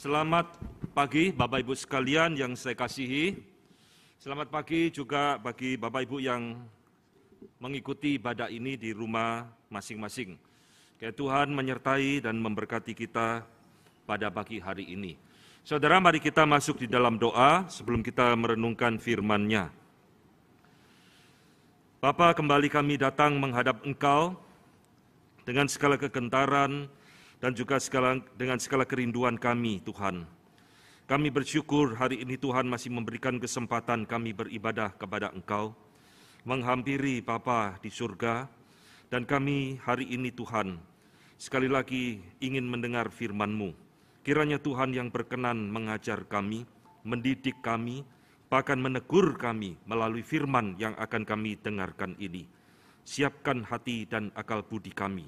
Selamat pagi Bapak Ibu sekalian yang saya kasihi. Selamat pagi juga bagi Bapak Ibu yang mengikuti ibadah ini di rumah masing-masing. Kiranya Tuhan menyertai dan memberkati kita pada pagi hari ini. Saudara, mari kita masuk di dalam doa sebelum kita merenungkan firman-Nya. Bapa, kembali kami datang menghadap Engkau dengan segala kegentaran dan juga dengan segala kerinduan kami, Tuhan. Kami bersyukur hari ini Tuhan masih memberikan kesempatan kami beribadah kepada Engkau, menghampiri Bapa di surga, dan kami hari ini Tuhan, sekali lagi ingin mendengar firman-Mu. Kiranya Tuhan yang berkenan mengajar kami, mendidik kami, bahkan menegur kami melalui firman yang akan kami dengarkan ini. Siapkan hati dan akal budi kami.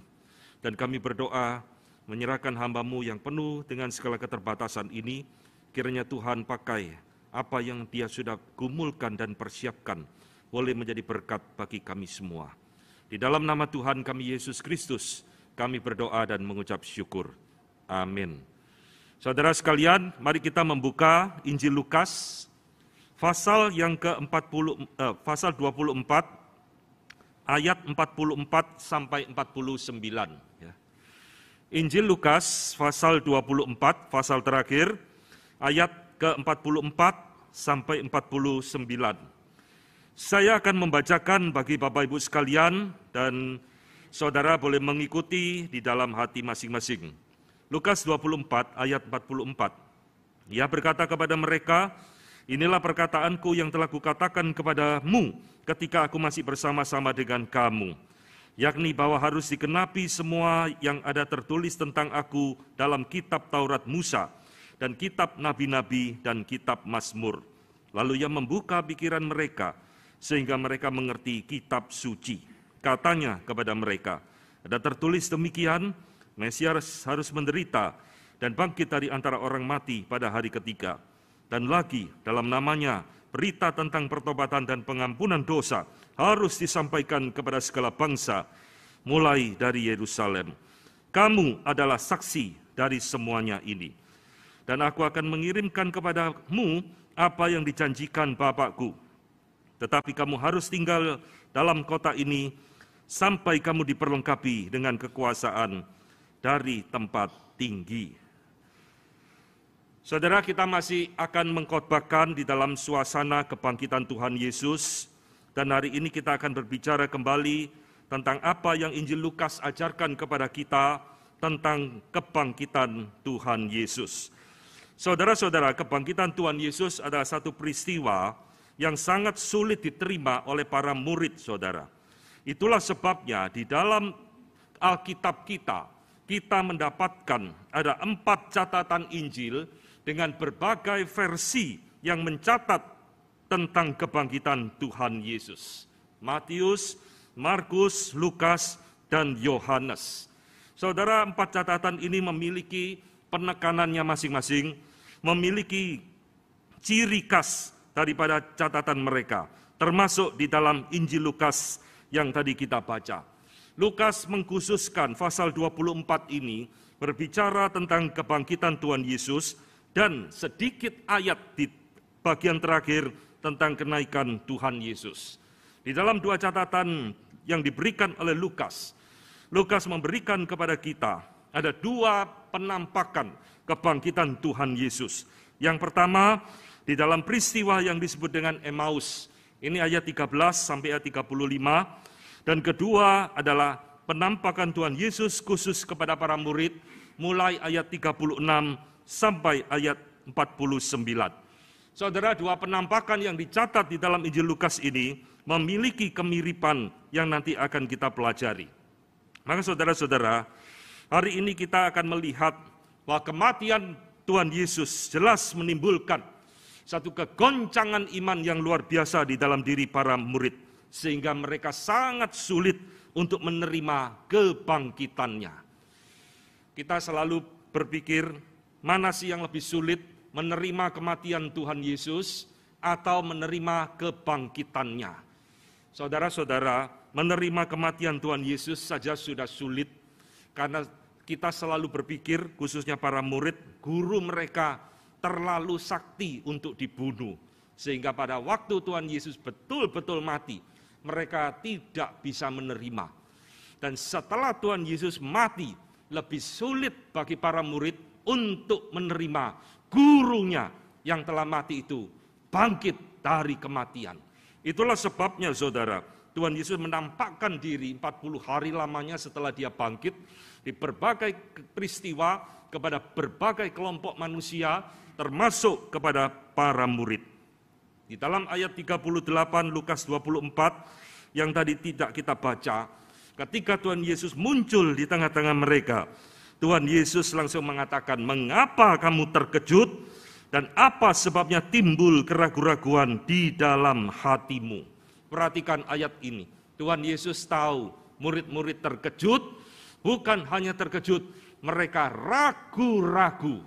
Dan kami berdoa, menyerahkan hamba-Mu yang penuh dengan segala keterbatasan ini, kiranya Tuhan pakai apa yang Dia sudah gumulkan dan persiapkan, boleh menjadi berkat bagi kami semua. Di dalam nama Tuhan kami Yesus Kristus, kami berdoa dan mengucap syukur. Amin. Saudara sekalian, mari kita membuka Injil Lukas, pasal yang pasal 24, ayat 44 sampai 49. Injil Lukas pasal 24, pasal terakhir, ayat ke-44 sampai 49. Saya akan membacakan bagi Bapak Ibu sekalian dan saudara boleh mengikuti di dalam hati masing-masing. Lukas 24 ayat 44. Ia berkata kepada mereka, "Inilah perkataanku yang telah kukatakan kepadamu ketika aku masih bersama-sama dengan kamu, yakni bahwa harus digenapi semua yang ada tertulis tentang aku dalam kitab Taurat Musa dan kitab Nabi-Nabi dan kitab Mazmur." Lalu ia membuka pikiran mereka sehingga mereka mengerti kitab suci. Katanya kepada mereka, "Ada tertulis demikian, Mesias harus menderita dan bangkit dari antara orang mati pada hari ketiga. Dan lagi dalam namanya berita tentang pertobatan dan pengampunan dosa harus disampaikan kepada segala bangsa, mulai dari Yerusalem. Kamu adalah saksi dari semuanya ini. Dan aku akan mengirimkan kepadamu apa yang dijanjikan Bapakku. Tetapi kamu harus tinggal dalam kota ini sampai kamu diperlengkapi dengan kekuasaan dari tempat tinggi." Saudara, kita masih akan mengkhotbahkan di dalam suasana kebangkitan Tuhan Yesus, dan hari ini kita akan berbicara kembali tentang apa yang Injil Lukas ajarkan kepada kita tentang kebangkitan Tuhan Yesus. Saudara-saudara, kebangkitan Tuhan Yesus adalah satu peristiwa yang sangat sulit diterima oleh para murid, saudara. Itulah sebabnya di dalam Alkitab kita mendapatkan ada 4 catatan Injil dengan berbagai versi yang mencatat tentang kebangkitan Tuhan Yesus. Matius, Markus, Lukas, dan Yohanes. Saudara, 4 catatan ini memiliki penekanannya masing-masing, memiliki ciri khas daripada catatan mereka, termasuk di dalam Injil Lukas yang tadi kita baca. Lukas mengkhususkan pasal 24 ini berbicara tentang kebangkitan Tuhan Yesus dan sedikit ayat di bagian terakhir tentang kenaikan Tuhan Yesus. Di dalam 2 catatan yang diberikan oleh Lukas memberikan kepada kita ada 2 penampakan kebangkitan Tuhan Yesus. Yang pertama, di dalam peristiwa yang disebut dengan Emmaus. Ini ayat 13 sampai ayat 35. Dan kedua adalah penampakan Tuhan Yesus khusus kepada para murid, mulai ayat 36 sampai ayat 49. Saudara, 2 penampakan yang dicatat di dalam Injil Lukas ini memiliki kemiripan yang nanti akan kita pelajari. Maka saudara-saudara, hari ini kita akan melihat bahwa kematian Tuhan Yesus jelas menimbulkan satu kegoncangan iman yang luar biasa di dalam diri para murid, sehingga mereka sangat sulit untuk menerima kebangkitannya. Kita selalu berpikir, mana sih yang lebih sulit, menerima kematian Tuhan Yesus atau menerima kebangkitannya? Saudara-saudara, menerima kematian Tuhan Yesus saja sudah sulit, karena kita selalu berpikir, khususnya para murid, guru mereka terlalu sakti untuk dibunuh. Sehingga pada waktu Tuhan Yesus betul-betul mati, mereka tidak bisa menerima. Dan setelah Tuhan Yesus mati, lebih sulit bagi para murid untuk menerima gurunya yang telah mati itu bangkit dari kematian. Itulah sebabnya saudara, Tuhan Yesus menampakkan diri 40 hari lamanya setelah dia bangkit di berbagai peristiwa kepada berbagai kelompok manusia, termasuk kepada para murid. Di dalam ayat 38 Lukas 24 yang tadi tidak kita baca, ketika Tuhan Yesus muncul di tengah-tengah mereka, Tuhan Yesus langsung mengatakan, "Mengapa kamu terkejut dan apa sebabnya timbul keraguan-raguan di dalam hatimu?" Perhatikan ayat ini. Tuhan Yesus tahu murid-murid terkejut, bukan hanya terkejut, mereka ragu-ragu.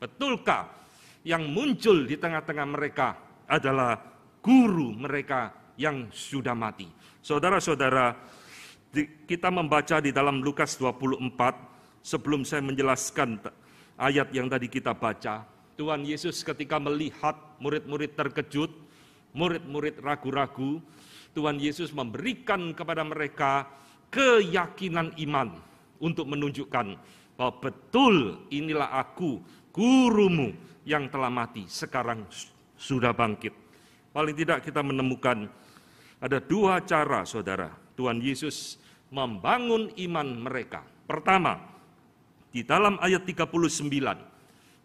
Betulkah yang muncul di tengah-tengah mereka adalah guru mereka yang sudah mati? Saudara-saudara, kita membaca di dalam Lukas 24, sebelum saya menjelaskan ayat yang tadi kita baca, Tuhan Yesus ketika melihat murid-murid terkejut, murid-murid ragu-ragu, Tuhan Yesus memberikan kepada mereka keyakinan iman untuk menunjukkan bahwa betul inilah aku, gurumu yang telah mati, sekarang sudah bangkit. Paling tidak kita menemukan ada dua cara, saudara, Tuhan Yesus membangun iman mereka. Pertama, di dalam ayat 39,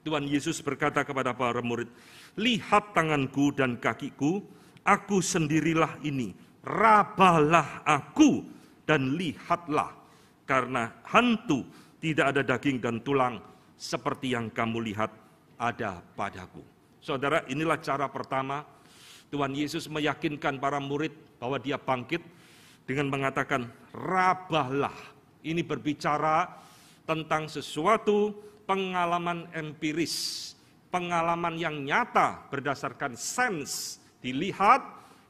Tuhan Yesus berkata kepada para murid, "Lihat tanganku dan kakiku, aku sendirilah ini. Rabalah aku dan lihatlah, karena hantu tidak ada daging dan tulang seperti yang kamu lihat ada padaku." Saudara, inilah cara pertama Tuhan Yesus meyakinkan para murid bahwa dia bangkit dengan mengatakan, "Rabahlah." Ini berbicara tentang sesuatu pengalaman empiris, pengalaman yang nyata berdasarkan sense, dilihat,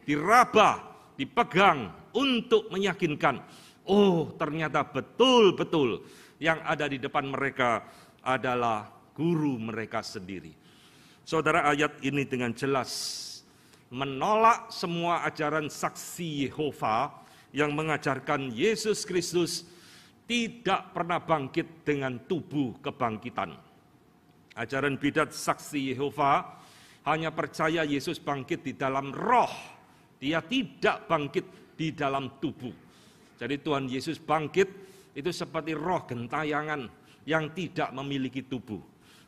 diraba, dipegang untuk meyakinkan, oh ternyata betul-betul yang ada di depan mereka adalah guru mereka sendiri. Saudara, ayat ini dengan jelas menolak semua ajaran saksi Yehova yang mengajarkan Yesus Kristus tidak pernah bangkit dengan tubuh kebangkitan. Ajaran bidat saksi Yehova hanya percaya Yesus bangkit di dalam roh, dia tidak bangkit di dalam tubuh. Jadi Tuhan Yesus bangkit itu seperti roh gentayangan yang tidak memiliki tubuh.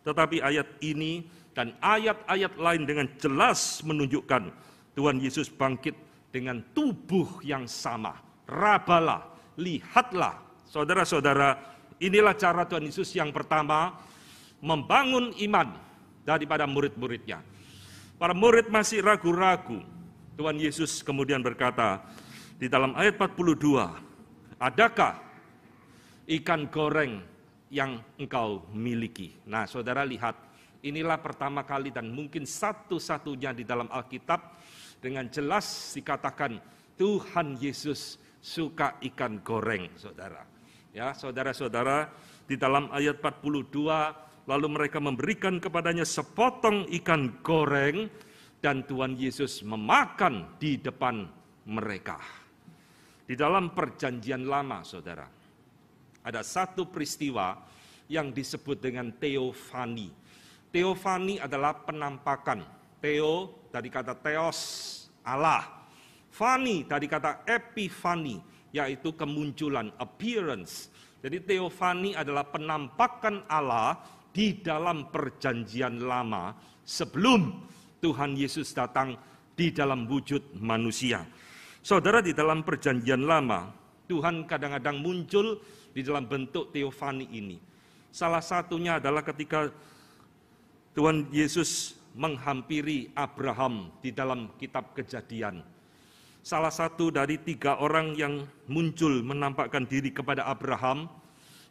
Tetapi ayat ini dan ayat-ayat lain dengan jelas menunjukkan Tuhan Yesus bangkit dengan tubuh yang sama. Rabalah, lihatlah. Saudara-saudara, inilah cara Tuhan Yesus yang pertama membangun iman daripada murid-muridnya. Para murid masih ragu-ragu. Tuhan Yesus kemudian berkata di dalam ayat 42, "Adakah ikan goreng yang engkau miliki?" Nah, saudara lihat, inilah pertama kali dan mungkin satu-satunya di dalam Alkitab dengan jelas dikatakan Tuhan Yesus suka ikan goreng, saudara. Ya, saudara-saudara, di dalam ayat 42, lalu mereka memberikan kepadanya sepotong ikan goreng dan Tuhan Yesus memakan di depan mereka. Di dalam perjanjian lama, saudara, ada satu peristiwa yang disebut dengan teofani. Teofani adalah penampakan. Theo dari kata theos, Allah. Fani dari kata epifani, yaitu kemunculan, appearance. Jadi teofani adalah penampakan Allah di dalam perjanjian lama sebelum Tuhan Yesus datang di dalam wujud manusia. Saudara, di dalam perjanjian lama, Tuhan kadang-kadang muncul di dalam bentuk teofani ini. Salah satunya adalah ketika Tuhan Yesus menghampiri Abraham di dalam kitab Kejadian. Salah satu dari 3 orang yang muncul menampakkan diri kepada Abraham,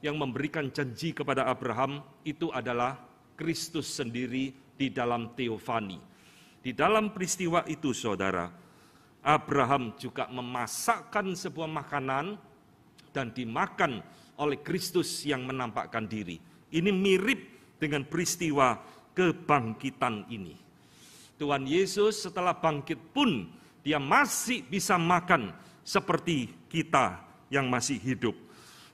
yang memberikan janji kepada Abraham, itu adalah Kristus sendiri di dalam teofani. Di dalam peristiwa itu, saudara, Abraham juga memasakkan sebuah makanan dan dimakan oleh Kristus yang menampakkan diri. Ini mirip dengan peristiwa kebangkitan ini. Tuhan Yesus setelah bangkit pun dia masih bisa makan seperti kita yang masih hidup.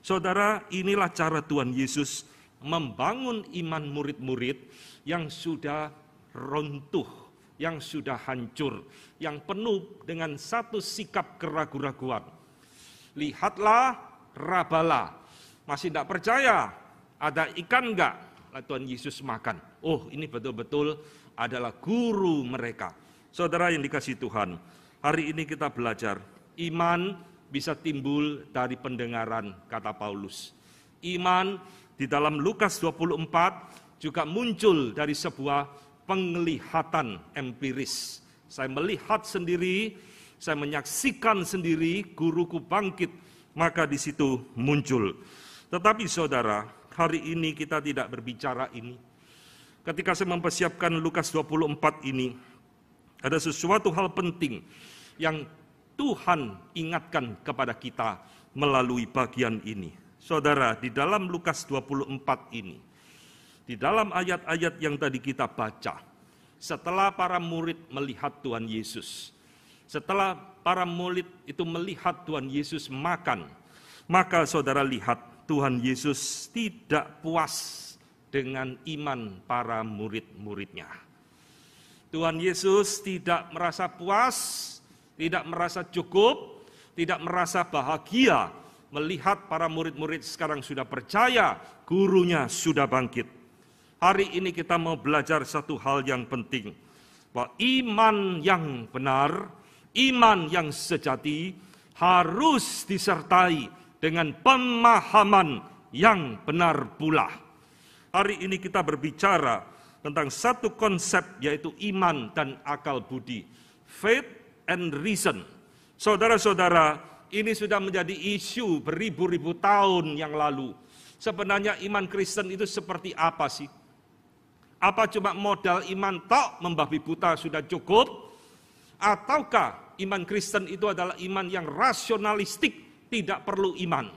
Saudara, inilah cara Tuhan Yesus membangun iman murid-murid yang sudah runtuh, yang sudah hancur, yang penuh dengan satu sikap keraguan-raguan. Lihatlah, rabalah. Masih tidak percaya, ada ikan enggak? Tuhan Yesus makan. Oh, ini betul-betul adalah guru mereka. Saudara yang dikasihi Tuhan, hari ini kita belajar, iman bisa timbul dari pendengaran, kata Paulus. Iman di dalam Lukas 24 juga muncul dari sebuah penglihatan empiris. Saya melihat sendiri, saya menyaksikan sendiri guruku bangkit, maka di situ muncul. Tetapi saudara, hari ini kita tidak berbicara ini. Ketika saya mempersiapkan Lukas 24 ini, ada sesuatu hal penting yang Tuhan ingatkan kepada kita melalui bagian ini. Saudara, di dalam Lukas 24 ini, di dalam ayat-ayat yang tadi kita baca, setelah para murid melihat Tuhan Yesus, setelah para murid itu melihat Tuhan Yesus makan, maka saudara lihat Tuhan Yesus tidak puas dengan iman para murid-muridnya. Tuhan Yesus tidak merasa puas, tidak merasa cukup, tidak merasa bahagia melihat para murid-murid sekarang sudah percaya gurunya sudah bangkit. Hari ini kita mau belajar satu hal yang penting, bahwa iman yang benar, iman yang sejati harus disertai dengan pemahaman yang benar pula. Hari ini kita berbicara tentang satu konsep, yaitu iman dan akal budi. Faith and reason. Saudara-saudara, ini sudah menjadi isu beribu-ribu tahun yang lalu. Sebenarnya iman Kristen itu seperti apa sih? Apa cuma modal iman tok, membabi buta sudah cukup? Ataukah iman Kristen itu adalah iman yang rasionalistik, tidak perlu iman?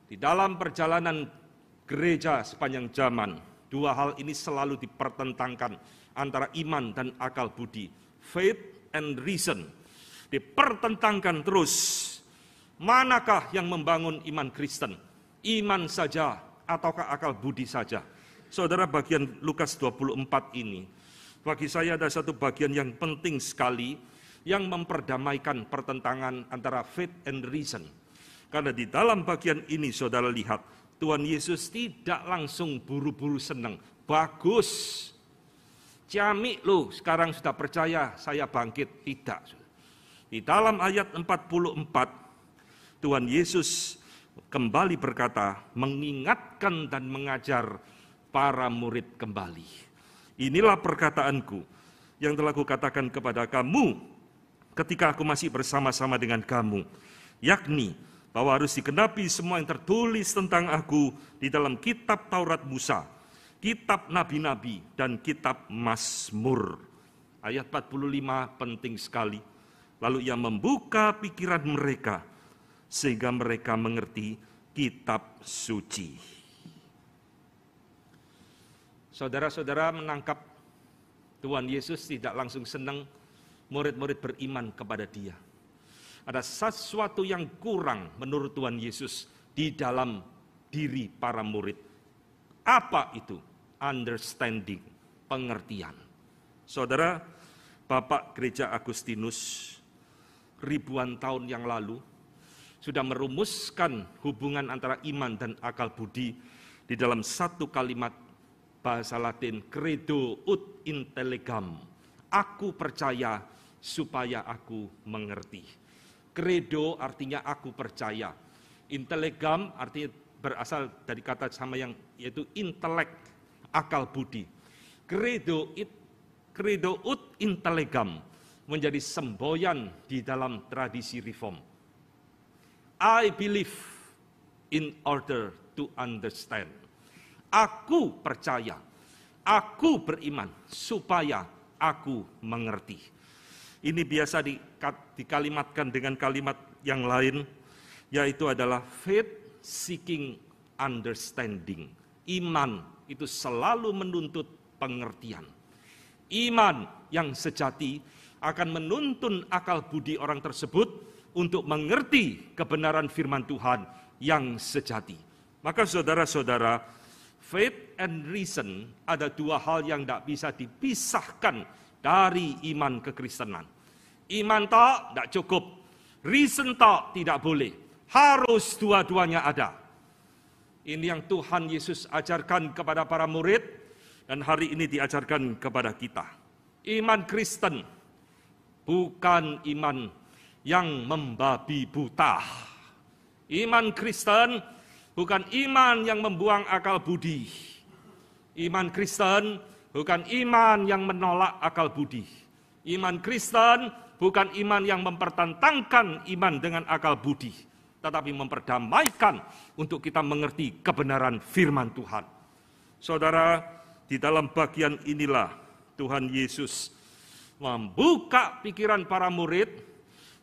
Di dalam perjalanan gereja sepanjang zaman, dua hal ini selalu dipertentangkan antara iman dan akal budi. Faith and reason. Dipertentangkan terus. Manakah yang membangun iman Kristen? Iman saja ataukah akal budi saja? Saudara, bagian Lukas 24 ini, bagi saya ada satu bagian yang penting sekali yang memperdamaikan pertentangan antara faith and reason. Karena di dalam bagian ini saudara lihat, Tuhan Yesus tidak langsung buru-buru senang. Bagus. Ciamik loh, sekarang sudah percaya saya bangkit. Tidak. Di dalam ayat 44, Tuhan Yesus kembali berkata, mengingatkan dan mengajar para murid kembali. Inilah perkataanku yang telah kukatakan kepada kamu ketika aku masih bersama-sama dengan kamu, yakni bahwa harus digenapi semua yang tertulis tentang aku di dalam kitab Taurat Musa, kitab Nabi-Nabi, dan kitab Mazmur. Ayat 45 penting sekali. Lalu ia membuka pikiran mereka, sehingga mereka mengerti kitab suci. Saudara-saudara menangkap Tuhan Yesus tidak langsung senang murid-murid beriman kepada dia. Ada sesuatu yang kurang menurut Tuhan Yesus di dalam diri para murid. Apa itu? Understanding, pengertian. Saudara, Bapak Gereja Agustinus ribuan tahun yang lalu sudah merumuskan hubungan antara iman dan akal budi di dalam satu kalimat bahasa Latin, credo ut intellegam. Aku percaya supaya aku mengerti. Credo artinya aku percaya. Intellegam artinya berasal dari kata sama yang yaitu intelek, akal budi. Credo ut intellegam menjadi semboyan di dalam tradisi reform. I believe in order to understand. Aku percaya, aku beriman supaya aku mengerti. Ini biasa dikalimatkan dengan kalimat yang lain, yaitu adalah faith seeking understanding. Iman itu selalu menuntut pengertian. Iman yang sejati akan menuntun akal budi orang tersebut untuk mengerti kebenaran firman Tuhan yang sejati. Maka saudara-saudara, faith and reason ada dua hal yang tidak bisa dipisahkan dari iman kekristenan. Iman tak tidak cukup, reason tak tidak boleh. Harus dua-duanya ada. Ini yang Tuhan Yesus ajarkan kepada para murid dan hari ini diajarkan kepada kita. Iman Kristen bukan iman yang membabi buta. Iman Kristen bukan iman yang membuang akal budi. Iman Kristen bukan iman yang menolak akal budi. Iman Kristen bukan iman yang mempertentangkan iman dengan akal budi, tetapi memperdamaikan untuk kita mengerti kebenaran firman Tuhan. Saudara, di dalam bagian inilah Tuhan Yesus membuka pikiran para murid,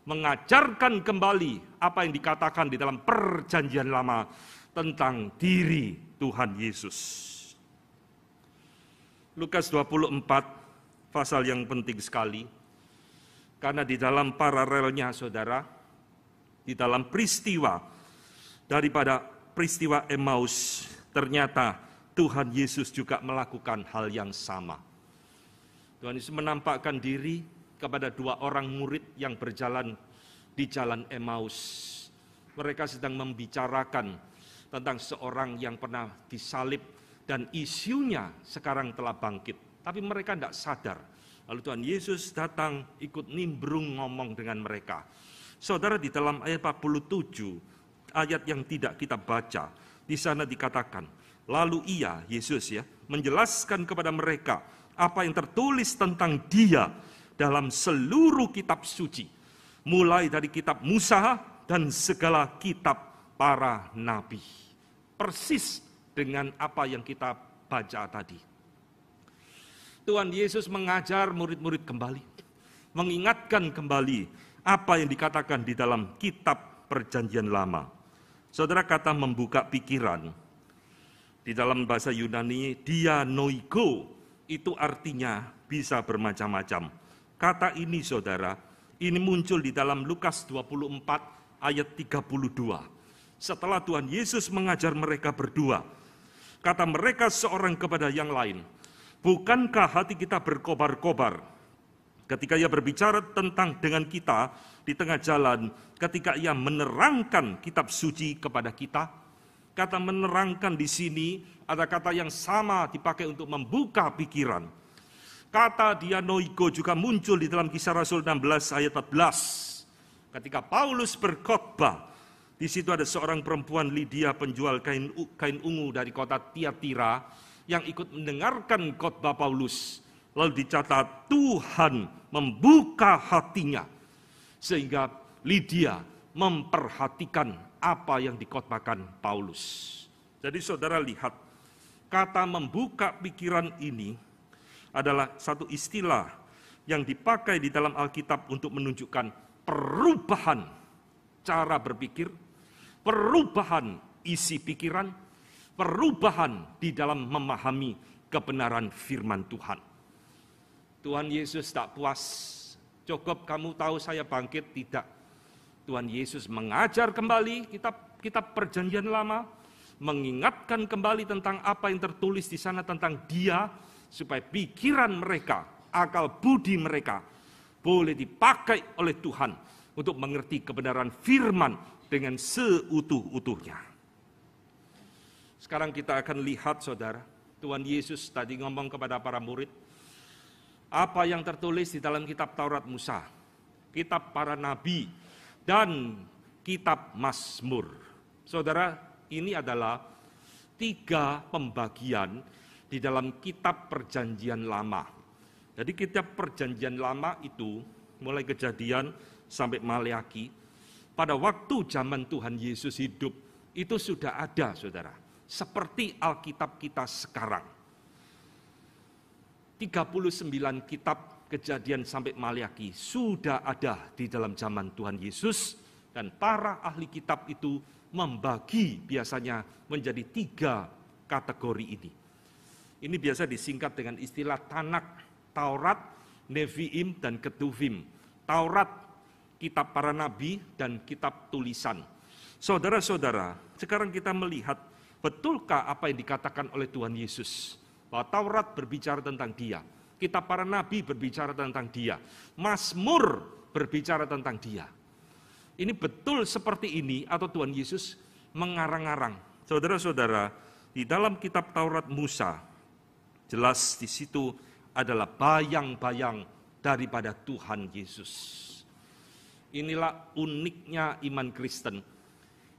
mengajarkan kembali apa yang dikatakan di dalam Perjanjian Lama tentang diri Tuhan Yesus. Lukas 24, pasal yang penting sekali, karena di dalam paralelnya saudara, di dalam peristiwa daripada peristiwa Emmaus, ternyata Tuhan Yesus juga melakukan hal yang sama. Tuhan Yesus menampakkan diri kepada dua orang murid yang berjalan di jalan Emmaus. Mereka sedang membicarakan tentang seorang yang pernah disalib dan isunya sekarang telah bangkit. Tapi mereka tidak sadar. Lalu Tuhan Yesus datang ikut nimbrung ngomong dengan mereka. Saudara, di dalam ayat 47, ayat yang tidak kita baca, di sana dikatakan, lalu ia, Yesus ya, menjelaskan kepada mereka apa yang tertulis tentang dia dalam seluruh kitab suci, mulai dari kitab Musa dan segala kitab para nabi. Persis dengan apa yang kita baca tadi. Tuhan Yesus mengajar murid-murid kembali, mengingatkan kembali apa yang dikatakan di dalam kitab Perjanjian Lama. Saudara, kata membuka pikiran, di dalam bahasa Yunani, dianoigo, itu artinya bisa bermacam-macam. Kata ini saudara, ini muncul di dalam Lukas 24 ayat 32. Setelah Tuhan Yesus mengajar mereka berdua, kata mereka seorang kepada yang lain, bukankah hati kita berkobar-kobar ketika ia berbicara dengan kita di tengah jalan, ketika ia menerangkan kitab suci kepada kita? Kata menerangkan di sini ada kata yang sama dipakai untuk membuka pikiran. Kata dianoigo juga muncul di dalam Kisah Rasul 16 ayat 14. Ketika Paulus berkhotbah, di situ ada seorang perempuan Lydia penjual kain ungu dari kota Tiatira yang ikut mendengarkan khotbah Paulus. Lalu dicatat Tuhan membuka hatinya sehingga Lydia memperhatikan apa yang dikhotbahkan Paulus. Jadi saudara lihat, kata membuka pikiran ini adalah satu istilah yang dipakai di dalam Alkitab untuk menunjukkan perubahan cara berpikir, perubahan isi pikiran, perubahan di dalam memahami kebenaran firman Tuhan. Tuhan Yesus tak puas, cukup kamu tahu saya bangkit, tidak. Tuhan Yesus mengajar kembali kitab Perjanjian Lama, mengingatkan kembali tentang apa yang tertulis di sana tentang Dia, supaya pikiran mereka, akal budi mereka boleh dipakai oleh Tuhan untuk mengerti kebenaran firman dengan seutuh-utuhnya. Sekarang kita akan lihat saudara, Tuhan Yesus tadi ngomong kepada para murid, apa yang tertulis di dalam kitab Taurat Musa, kitab para nabi, dan kitab Mazmur. Saudara, ini adalah 3 pembagian di dalam kitab Perjanjian Lama. Jadi kitab Perjanjian Lama itu mulai Kejadian sampai Maleaki, pada waktu zaman Tuhan Yesus hidup itu sudah ada saudara, seperti Alkitab kita sekarang. 39 kitab Kejadian sampai Maleaki sudah ada di dalam zaman Tuhan Yesus, Dan para ahli kitab itu membagi biasanya menjadi 3 kategori ini. Ini biasa disingkat dengan istilah Tanak, Taurat, Neviim, dan Ketuvim. Taurat, kitab para nabi, dan kitab tulisan. Saudara-saudara, sekarang kita melihat betulkah apa yang dikatakan oleh Tuhan Yesus? Bahwa Taurat berbicara tentang Dia, kitab para nabi berbicara tentang Dia, Mazmur berbicara tentang Dia. Ini betul seperti ini atau Tuhan Yesus mengarang-arang? Saudara-saudara, di dalam kitab Taurat Musa, jelas di situ adalah bayang-bayang daripada Tuhan Yesus. Inilah uniknya iman Kristen.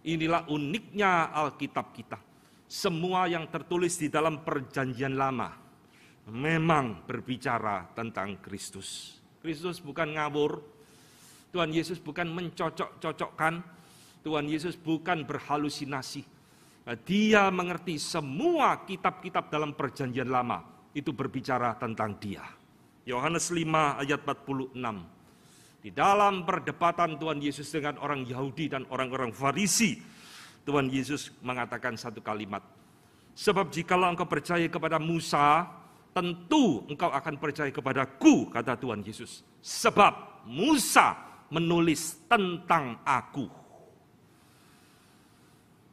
Inilah uniknya Alkitab kita. Semua yang tertulis di dalam Perjanjian Lama memang berbicara tentang Kristus. Kristus bukan ngawur. Tuhan Yesus bukan mencocok-cocokkan. Tuhan Yesus bukan berhalusinasi. Dia mengerti semua kitab-kitab dalam Perjanjian Lama itu berbicara tentang Dia. Yohanes 5 ayat 46. Di dalam perdebatan Tuhan Yesus dengan orang Yahudi dan orang-orang Farisi, Tuhan Yesus mengatakan satu kalimat. Sebab jikalau engkau percaya kepada Musa, tentu engkau akan percaya kepadaku, kata Tuhan Yesus. Sebab Musa menulis tentang aku.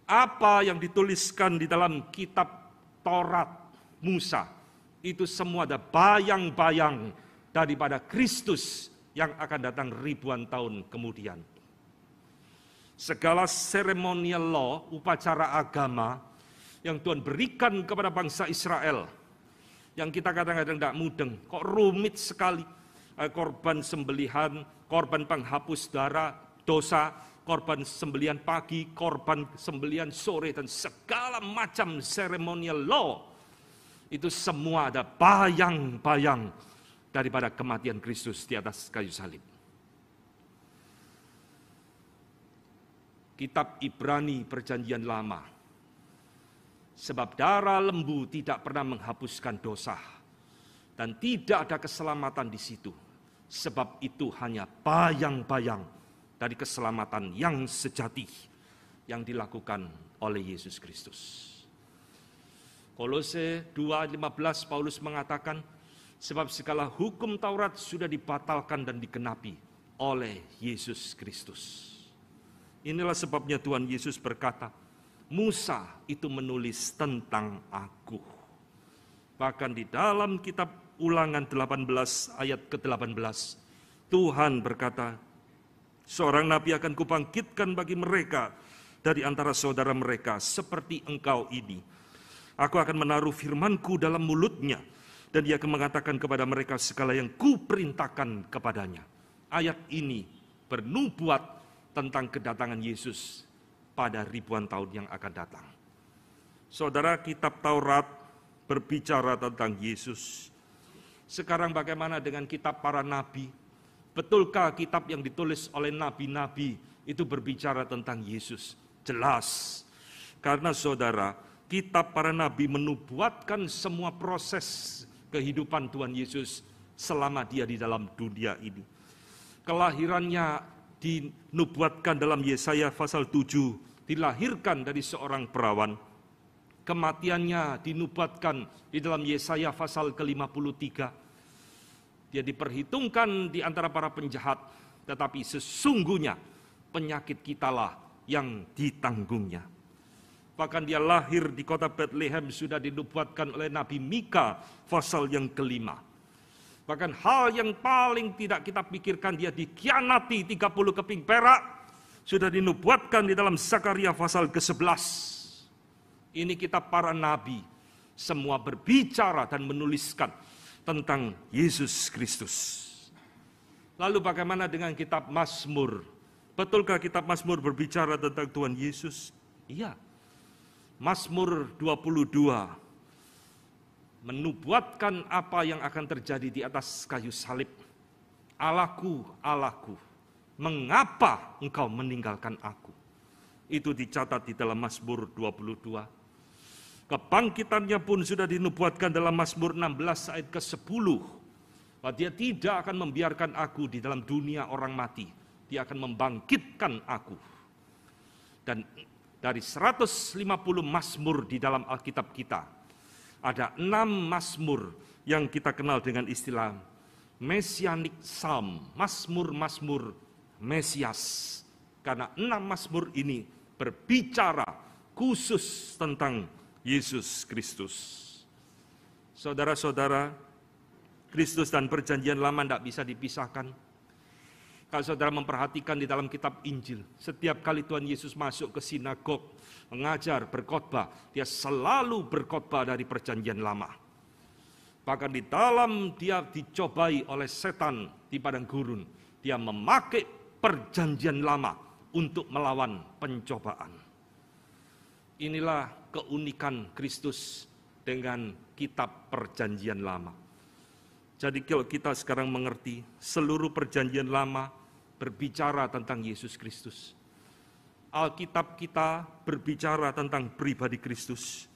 Apa yang dituliskan di dalam kitab Taurat Musa, itu semua ada bayang-bayang daripada Kristus yang akan datang ribuan tahun kemudian. Segala ceremonial law, upacara agama yang Tuhan berikan kepada bangsa Israel, yang kita kadang-kadang tidak mudeng, kok rumit sekali. Korban sembelihan, korban penghapus dosa, korban sembelihan pagi, korban sembelihan sore, dan segala macam ceremonial law. Itu semua ada bayang-bayang daripada kematian Kristus di atas kayu salib. Kitab Ibrani Perjanjian Lama. Sebab darah lembu tidak pernah menghapuskan dosa. Dan tidak ada keselamatan di situ. Sebab itu hanya bayang-bayang dari keselamatan yang sejati yang dilakukan oleh Yesus Kristus. Kolose 2:15 Paulus mengatakan, sebab segala hukum Taurat sudah dibatalkan dan digenapi oleh Yesus Kristus. Inilah sebabnya Tuhan Yesus berkata, Musa itu menulis tentang aku. Bahkan di dalam kitab Ulangan 18 ayat ke-18, Tuhan berkata, seorang nabi akan kubangkitkan bagi mereka dari antara saudara mereka seperti engkau ini. Aku akan menaruh firmanku dalam mulutnya dan dia akan mengatakan kepada mereka segala yang kuperintahkan kepadanya. Ayat ini bernubuat tentang kedatangan Yesus pada ribuan tahun yang akan datang. Saudara, kitab Taurat berbicara tentang Yesus. Sekarang bagaimana dengan kitab para nabi? Betulkah kitab yang ditulis oleh nabi-nabi itu berbicara tentang Yesus? Jelas. Karena saudara, kitab para nabi menubuatkan semua proses kehidupan Tuhan Yesus selama dia di dalam dunia ini. Kelahirannya dinubuatkan dalam Yesaya pasal 7, dilahirkan dari seorang perawan. Kematiannya dinubuatkan di dalam Yesaya pasal ke-53. Dia diperhitungkan di antara para penjahat, tetapi sesungguhnya penyakit kitalah yang ditanggungnya. Bahkan dia lahir di kota Bethlehem sudah dinubuatkan oleh Nabi Mika pasal yang ke-5. Bahkan hal yang paling tidak kita pikirkan, dia dikhianati 30 keping perak, sudah dinubuatkan di dalam Zakaria pasal ke-11. Ini kitab para nabi, semua berbicara dan menuliskan tentang Yesus Kristus. Lalu bagaimana dengan kitab Mazmur? Betulkah kitab Mazmur berbicara tentang Tuhan Yesus? Iya. Mazmur 22 menubuatkan apa yang akan terjadi di atas kayu salib. Allahku, Allahku, mengapa engkau meninggalkan aku? Itu dicatat di dalam Mazmur 22. Kebangkitannya pun sudah dinubuatkan dalam Mazmur 16 ayat ke-10. Bahwa dia tidak akan membiarkan aku di dalam dunia orang mati. Dia akan membangkitkan aku. Dan dari 150 mazmur di dalam Alkitab kita, ada 6 mazmur yang kita kenal dengan istilah Messianic Psalm, mazmur-mazmur Mesias. Karena 6 mazmur ini berbicara khusus tentang Yesus Kristus. Saudara-saudara, Kristus dan perjanjian lama tidak bisa dipisahkan. Kalau saudara memperhatikan di dalam kitab Injil, setiap kali Tuhan Yesus masuk ke sinagog, mengajar, berkhotbah, dia selalu berkhotbah dari perjanjian lama. Bahkan di dalam dia dicobai oleh setan di padang gurun, dia memakai perjanjian lama untuk melawan pencobaan. Inilah keunikan Kristus dengan kitab perjanjian lama. Jadi kalau kita sekarang mengerti seluruh perjanjian lama berbicara tentang Yesus Kristus. Alkitab kita berbicara tentang pribadi Kristus.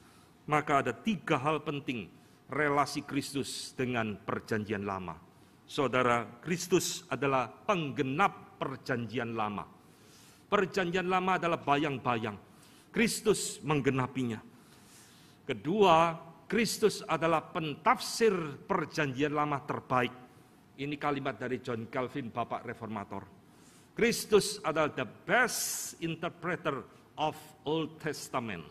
Maka ada 3 hal penting relasi Kristus dengan perjanjian lama. Saudara, Kristus adalah penggenap perjanjian lama. Perjanjian lama adalah bayang-bayang. Kristus menggenapinya. Kedua, Kristus adalah pentafsir perjanjian lama terbaik. Ini kalimat dari John Calvin, Bapak Reformator. Kristus adalah the best interpreter of Old Testament.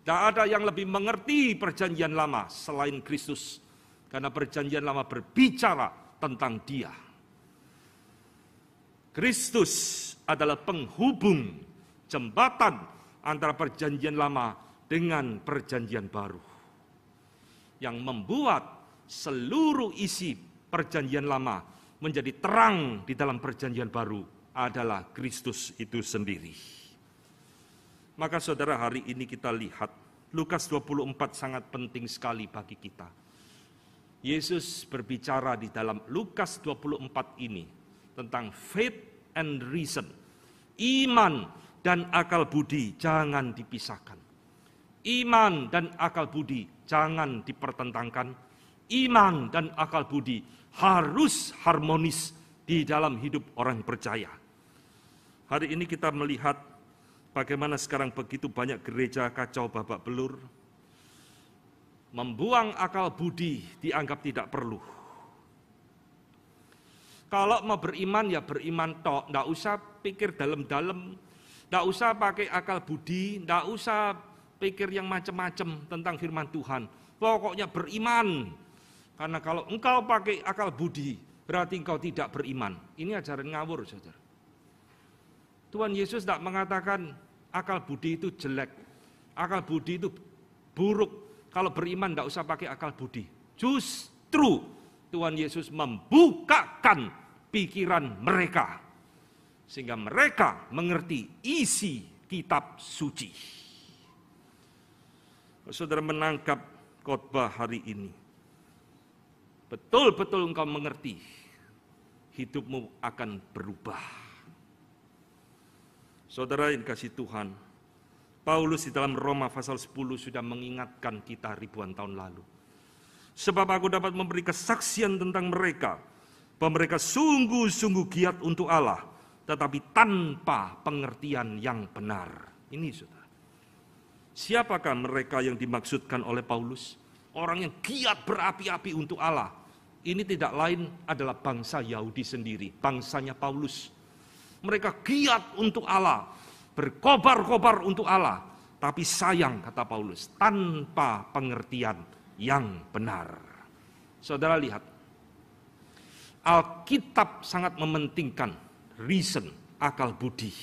Tidak ada yang lebih mengerti perjanjian lama selain Kristus. Karena perjanjian lama berbicara tentang Dia. Kristus adalah penghubung, jembatan antara perjanjian lama dengan perjanjian baru. Yang membuat seluruh isi perjanjian lama menjadi terang di dalam perjanjian baru adalah Kristus itu sendiri. Maka saudara, hari ini kita lihat Lukas 24 sangat penting sekali bagi kita. Yesus berbicara di dalam Lukas 24 ini tentang faith and reason. Iman dan akal budi jangan dipisahkan. Iman dan akal budi jangan dipertentangkan. Iman dan akal budi harus harmonis di dalam hidup orang percaya. Hari ini kita melihat bagaimana sekarang begitu banyak gereja kacau babak belur. Membuang akal budi dianggap tidak perlu. Kalau mau beriman ya beriman tok, tidak usah pikir dalam-dalam, tidak usah pakai akal budi, tidak usah pikir yang macam-macam tentang firman Tuhan. Pokoknya beriman. Karena kalau engkau pakai akal budi, berarti engkau tidak beriman. Ini ajaran ngawur, saudara. Tuhan Yesus tidak mengatakan akal budi itu jelek, akal budi itu buruk. Kalau beriman tidak usah pakai akal budi. Justru Tuhan Yesus membukakan pikiran mereka. Sehingga mereka mengerti isi kitab suci. Saudara menangkap khotbah hari ini. Betul-betul engkau mengerti. Hidupmu akan berubah. Saudara yang dikasihi Tuhan, Paulus di dalam Roma pasal 10 sudah mengingatkan kita ribuan tahun lalu. Sebab aku dapat memberi kesaksian tentang mereka, bahwa mereka sungguh-sungguh giat untuk Allah, tetapi tanpa pengertian yang benar. Ini saudara. Siapakah mereka yang dimaksudkan oleh Paulus? Orang yang giat berapi-api untuk Allah. Ini tidak lain adalah bangsa Yahudi sendiri, bangsanya Paulus. Mereka giat untuk Allah, berkobar-kobar untuk Allah, tapi sayang, kata Paulus, tanpa pengertian yang benar. Saudara lihat, Alkitab sangat mementingkan reason, akal budi.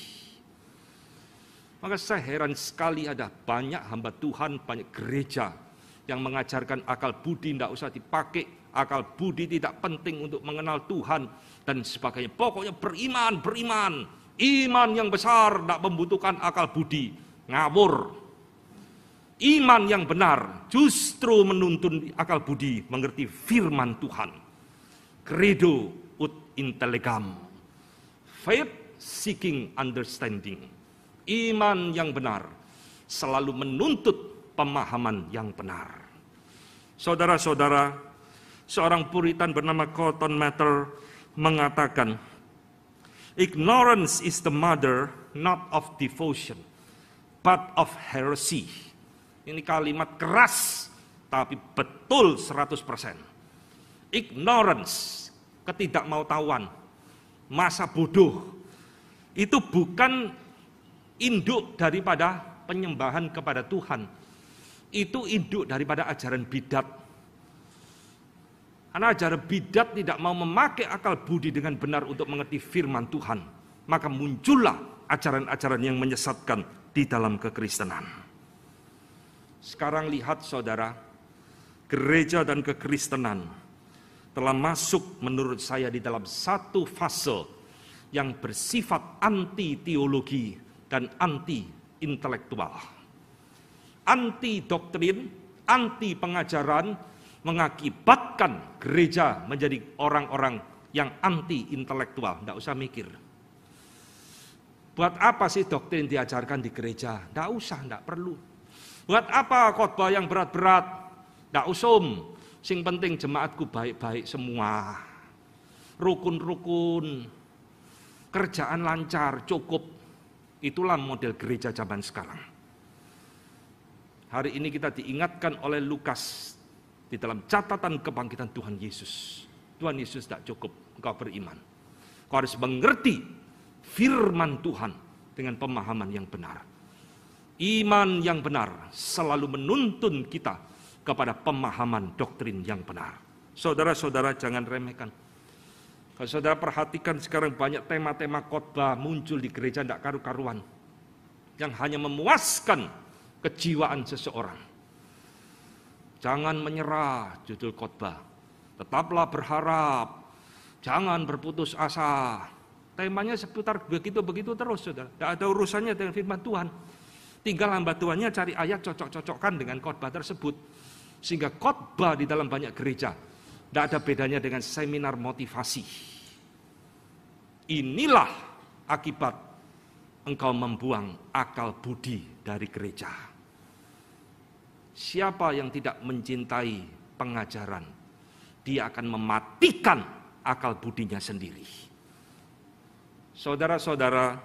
Maka saya heran sekali ada banyak hamba Tuhan, banyak gereja yang mengajarkan akal budi tidak usah dipakai, akal budi tidak penting untuk mengenal Tuhan dan sebagainya. Pokoknya beriman, beriman. Iman yang besar tidak membutuhkan akal budi. Ngawur. Iman yang benar justru menuntun akal budi mengerti firman Tuhan. Credo ut intellegam. Faith seeking understanding. Iman yang benar selalu menuntut pemahaman yang benar. Saudara-saudara, seorang Puritan bernama Cotton Mather mengatakan, Ignorance is the mother not of devotion, but of heresy. Ini kalimat keras, tapi betul 100%. Ignorance, ketidakmautawan, masa bodoh, itu bukan induk daripada penyembahan kepada Tuhan. Itu induk daripada ajaran bidat. Karena ajaran bidat tidak mau memakai akal budi dengan benar untuk mengerti firman Tuhan, maka muncullah ajaran-ajaran yang menyesatkan di dalam kekristenan. Sekarang lihat saudara, gereja dan kekristenan telah masuk menurut saya di dalam satu fase yang bersifat anti teologi dan anti intelektual. Anti doktrin, anti pengajaran, mengakibatkan gereja menjadi orang-orang yang anti intelektual. Tidak usah mikir. Buat apa sih doktrin diajarkan di gereja? Tidak usah, tidak perlu. Buat apa khotbah yang berat-berat? Tidak usum. Sing penting jemaatku baik-baik semua. Rukun-rukun. Kerjaan lancar, cukup. Itulah model gereja zaman sekarang. Hari ini kita diingatkan oleh Lukas di dalam catatan kebangkitan Tuhan Yesus. Tuhan Yesus tidak cukup engkau beriman. Kau harus mengerti firman Tuhan dengan pemahaman yang benar. Iman yang benar selalu menuntun kita kepada pemahaman doktrin yang benar. Saudara-saudara jangan remehkan. Kalau saudara perhatikan sekarang banyak tema-tema khotbah muncul di gereja tidak karu-karuan. Yang hanya memuaskan kejiwaan seseorang. Jangan menyerah, judul khotbah. Tetaplah berharap. Jangan berputus asa. Temanya seputar begitu-begitu terus, saudara. Tidak ada urusannya dengan firman Tuhan. Tinggal hamba Tuhannya cari ayat cocok-cocokkan dengan khotbah tersebut. Sehingga khotbah di dalam banyak gereja tidak ada bedanya dengan seminar motivasi. Inilah akibat engkau membuang akal budi dari gereja. Siapa yang tidak mencintai pengajaran, dia akan mematikan akal budinya sendiri. Saudara-saudara,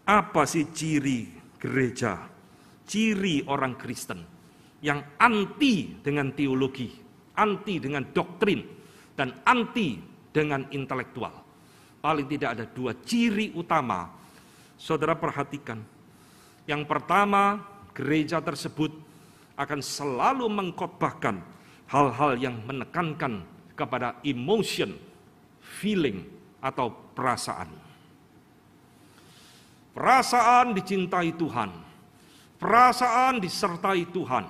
apa sih ciri gereja, ciri orang Kristen yang anti dengan teologi, anti dengan doktrin, dan anti dengan intelektual? Paling tidak ada dua ciri utama. Saudara perhatikan. Yang pertama, gereja tersebut akan selalu mengkhotbahkan hal-hal yang menekankan kepada emotion, feeling, atau perasaan. Perasaan dicintai Tuhan, perasaan disertai Tuhan,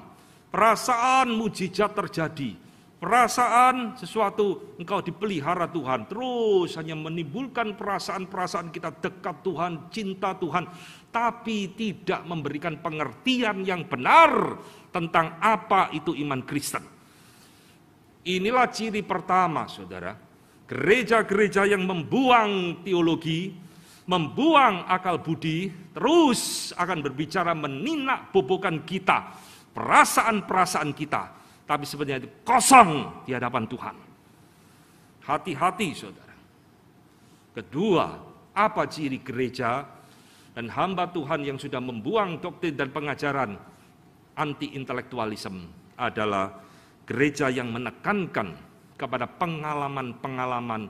perasaan mujizat terjadi, perasaan sesuatu engkau dipelihara Tuhan, terus hanya menimbulkan perasaan-perasaan kita dekat Tuhan, cinta Tuhan, tapi tidak memberikan pengertian yang benar tentang apa itu iman Kristen. Inilah ciri pertama, saudara. Gereja-gereja yang membuang teologi, membuang akal budi, terus akan berbicara meninak bobokan kita, perasaan-perasaan kita, tapi sebenarnya itu kosong di hadapan Tuhan. Hati-hati, saudara. Kedua, apa ciri gereja dan hamba Tuhan yang sudah membuang doktrin dan pengajaran anti-intelektualisme? Adalah gereja yang menekankan kepada pengalaman-pengalaman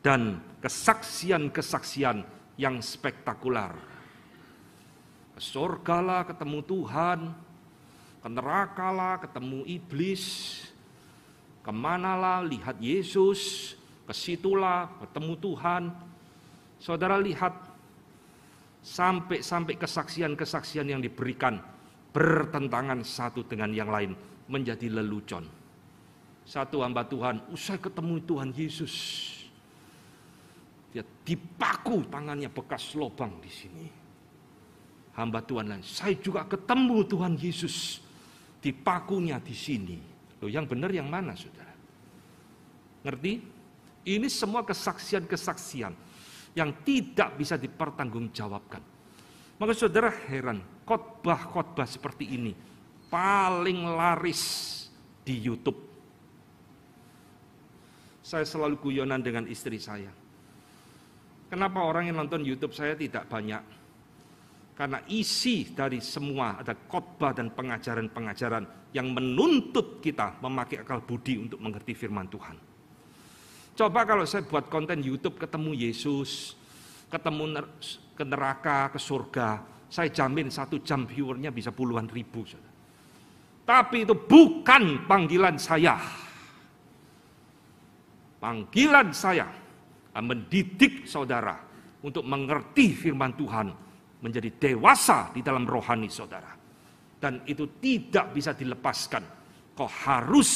dan kesaksian-kesaksian yang spektakuler. Ke surga lah ketemu Tuhan, ke neraka lah ketemu iblis, kemanalah lihat Yesus, ke situlah ketemu Tuhan. Saudara lihat, sampai kesaksian-kesaksian yang diberikan bertentangan satu dengan yang lain, menjadi lelucon. Satu hamba Tuhan, usai ketemu Tuhan Yesus, dia dipaku tangannya bekas lubang di sini. Hamba Tuhan lain, saya juga ketemu Tuhan Yesus, dipakunya di sini. Loh, yang benar yang mana, saudara? Ngerti? Ini semua kesaksian-kesaksian yang tidak bisa dipertanggungjawabkan. Maka saudara heran, khotbah-khotbah seperti ini paling laris di YouTube. Saya selalu guyonan dengan istri saya. Kenapa orang yang nonton YouTube saya tidak banyak? Karena isi dari semua ada khotbah dan pengajaran-pengajaran yang menuntut kita memakai akal budi untuk mengerti firman Tuhan. Coba kalau saya buat konten YouTube ketemu Yesus, ketemu ke neraka, ke surga, saya jamin 1 jam viewernya bisa puluhan ribu. Tapi itu bukan panggilan saya. Panggilan saya mendidik saudara untuk mengerti firman Tuhan, menjadi dewasa di dalam rohani saudara. Dan itu tidak bisa dilepaskan. Kau harus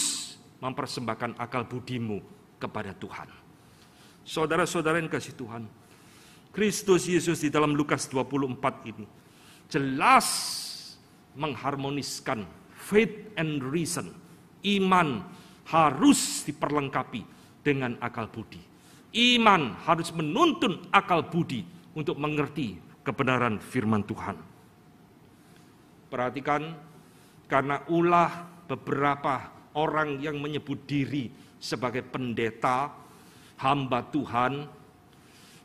mempersembahkan akal budimu kepada Tuhan. Saudara-saudara yang kasih Tuhan, Kristus Yesus di dalam Lukas 24 ini jelas mengharmoniskan faith and reason. Iman harus diperlengkapi dengan akal budi. Iman harus menuntun akal budi untuk mengerti kebenaran firman Tuhan. Perhatikan, karena ulah beberapa orang yang menyebut diri sebagai pendeta, hamba Tuhan,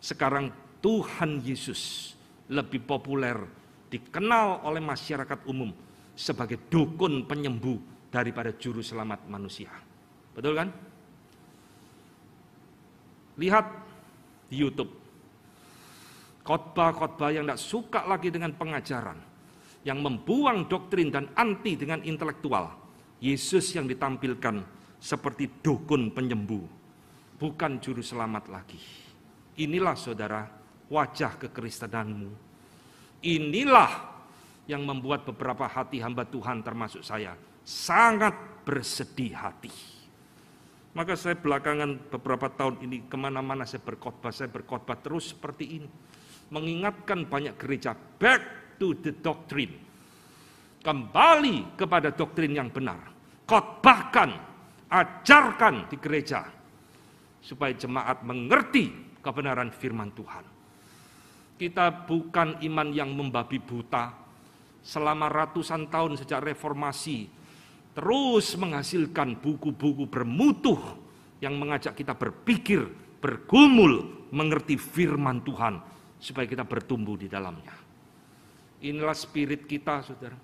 sekarang Tuhan Yesus lebih populer dikenal oleh masyarakat umum sebagai dukun penyembuh daripada juru selamat manusia. Betul kan? Lihat di YouTube. Khotbah-khotbah yang tidak suka lagi dengan pengajaran, yang membuang doktrin dan anti dengan intelektual. Yesus yang ditampilkan seperti dukun penyembuh, bukan juru selamat lagi. Inilah saudara wajah kekristenanmu. Inilah yang membuat beberapa hati hamba Tuhan termasuk saya sangat bersedih hati. Maka saya belakangan beberapa tahun ini kemana-mana saya berkhotbah terus seperti ini. Mengingatkan banyak gereja back to the doctrine. Kembali kepada doktrin yang benar. Khotbahkan, ajarkan di gereja supaya jemaat mengerti kebenaran firman Tuhan. Kita bukan iman yang membabi buta. Selama ratusan tahun sejak reformasi terus menghasilkan buku-buku bermutu yang mengajak kita berpikir, bergumul, mengerti firman Tuhan supaya kita bertumbuh di dalamnya. Inilah spirit kita, saudara.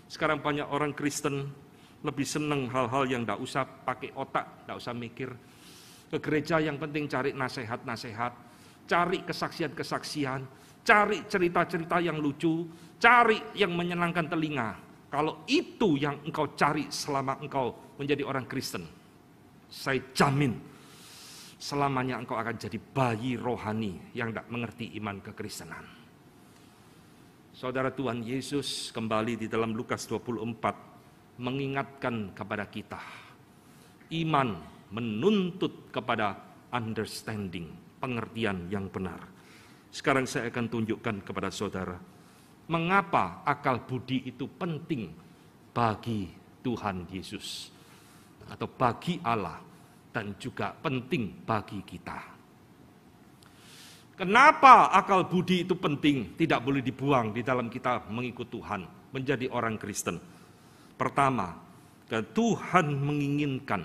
Sekarang banyak orang Kristen lebih senang hal-hal yang tidak usah pakai otak, tidak usah mikir. Ke gereja yang penting cari nasihat-nasihat, cari kesaksian-kesaksian, cari cerita-cerita yang lucu, cari yang menyenangkan telinga. Kalau itu yang engkau cari selama engkau menjadi orang Kristen, saya jamin selamanya engkau akan jadi bayi rohani yang tidak mengerti iman kekristenan. Saudara, Tuhan Yesus kembali di dalam Lukas 24 mengingatkan kepada kita. Iman menuntut kepada understanding, pengertian yang benar. Sekarang saya akan tunjukkan kepada saudara, mengapa akal budi itu penting bagi Tuhan Yesus atau bagi Allah, dan juga penting bagi kita. Kenapa akal budi itu penting? Tidak boleh dibuang di dalam kita mengikut Tuhan, menjadi orang Kristen. Pertama, Tuhan menginginkan